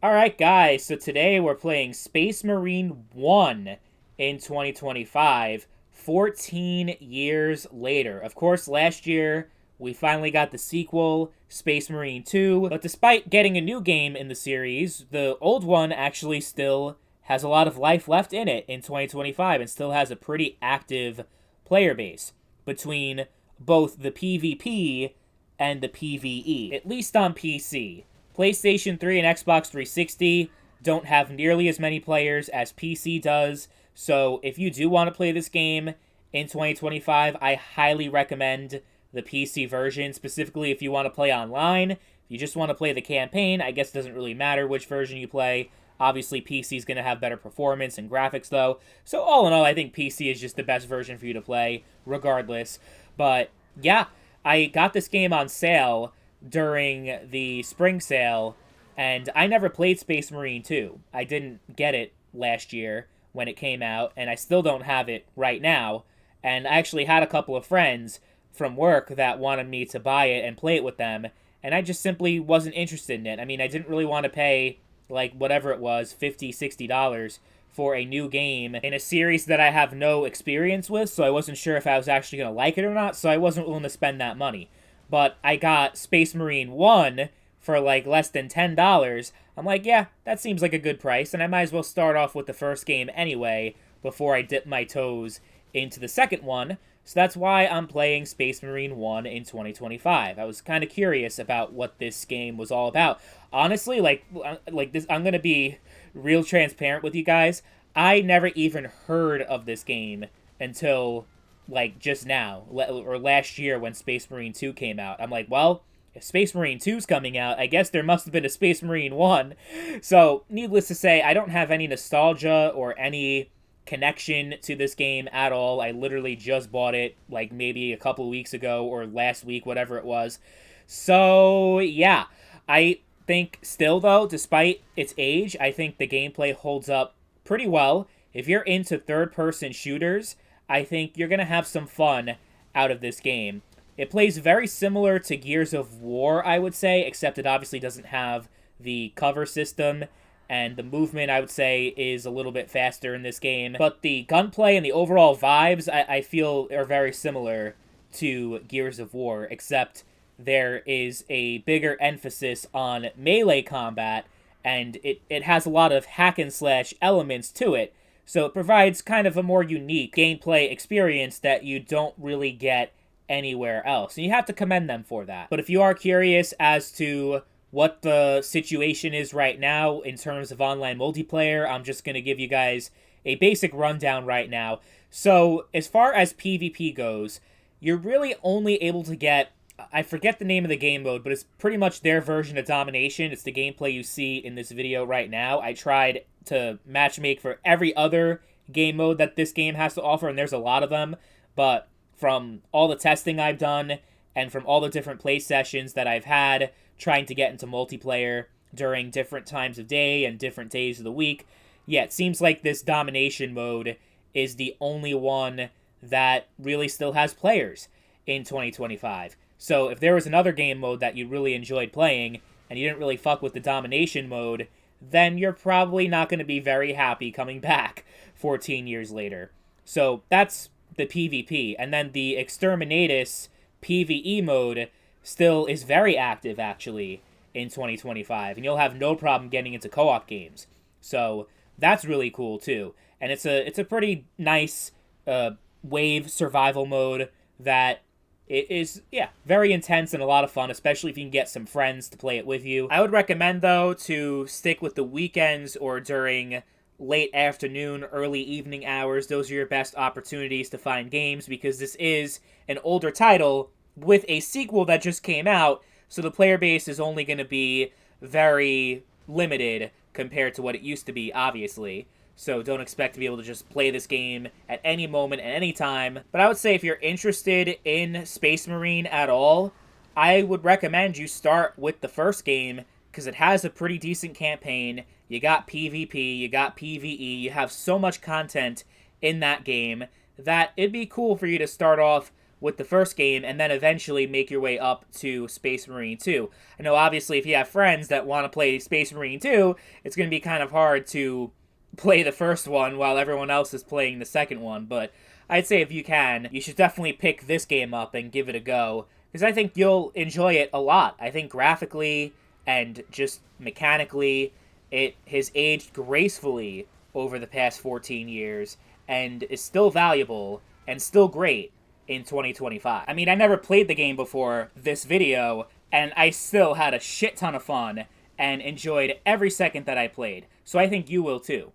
Alright, guys, so today we're playing Space Marine 1 in 2025, 14 years later. Of course, last year we finally got the sequel, Space Marine 2, but despite getting a new game in the series, the old one actually still has a lot of life left in it in 2025 and still has a pretty active player base between both the PvP and the PvE, at least on PC. PlayStation 3 and Xbox 360 don't have nearly as many players as PC does, so if you do want to play this game in 2025, I highly recommend the PC version, specifically if you want to play online. If you just want to play the campaign, I guess it doesn't really matter which version you play. Obviously, PC is going to have better performance and graphics, though. So, all in all, I think PC is just the best version for you to play, regardless. But, yeah, I got this game on sale during the spring sale, and I never played Space Marine 2. I didn't get it last year when it came out, and I still don't have it right now. And I actually had a couple of friends from work that wanted me to buy it and play it with them, and I just simply wasn't interested in it. I mean, I didn't really want to pay, like, whatever it was, $50, $60 for a new game in a series that I have no experience with, so I wasn't sure if I was actually going to like it or not, so I wasn't willing to spend that money. But I got Space Marine 1 for like less than $10. I'm like, yeah, that seems like a good price, and I might as well start off with the first game anyway before I dip my toes into the second one. So that's why I'm playing Space Marine 1 in 2025. I was kind of curious about what this game was all about. Honestly, like this, I'm going to be real transparent with you guys. I never even heard of this game until like just now or last year when Space Marine 2 came out. I'm like, well, if Space Marine 2's coming out, I guess there must have been a Space Marine 1. So, needless to say, I don't have any nostalgia or any connection to this game at all. I literally just bought it like maybe a couple weeks ago or last week, whatever it was. So, yeah. I think still though, despite its age, I think the gameplay holds up pretty well. If you're into third-person shooters, I think you're going to have some fun out of this game. It plays very similar to Gears of War, I would say, except it obviously doesn't have the cover system, and the movement, I would say, is a little bit faster in this game. But the gunplay and the overall vibes, I feel, are very similar to Gears of War, except there is a bigger emphasis on melee combat, and it has a lot of hack and slash elements to it, so it provides kind of a more unique gameplay experience that you don't really get anywhere else. And you have to commend them for that. But if you are curious as to what the situation is right now in terms of online multiplayer, I'm just going to give you guys a basic rundown right now. So, as far as PvP goes, you're really only able to get, I forget the name of the game mode, but it's pretty much their version of Domination. It's the gameplay you see in this video right now. I tried to matchmake for every other game mode that this game has to offer, and there's a lot of them, but from all the testing I've done and from all the different play sessions that I've had trying to get into multiplayer during different times of day and different days of the week, yeah, it seems like this Domination mode is the only one that really still has players in 2025. So if there was another game mode that you really enjoyed playing and you didn't really fuck with the Domination mode, then you're probably not going to be very happy coming back 14 years later. So that's the PvP. And then the Exterminatus PvE mode still is very active, actually, in 2025. And you'll have no problem getting into co-op games. So that's really cool, too. And it's a pretty nice wave survival mode that it is, yeah, very intense and a lot of fun, especially if you can get some friends to play it with you. I would recommend, though, to stick with the weekends or during late afternoon, early evening hours. Those are your best opportunities to find games because this is an older title with a sequel that just came out, so the player base is only going to be very limited compared to what it used to be, obviously. So don't expect to be able to just play this game at any moment, at any time. But I would say if you're interested in Space Marine at all, I would recommend you start with the first game because it has a pretty decent campaign. You got PvP, you got PvE, you have so much content in that game that it'd be cool for you to start off with the first game and then eventually make your way up to Space Marine 2. I know obviously if you have friends that want to play Space Marine 2, it's going to be kind of hard to play the first one while everyone else is playing the second one, but I'd say if you can, you should definitely pick this game up and give it a go, because I think you'll enjoy it a lot. I think graphically and just mechanically, it has aged gracefully over the past 14 years and is still valuable and still great in 2025. I mean, I never played the game before this video, and I still had a shit ton of fun and enjoyed every second that I played. So I think you will too.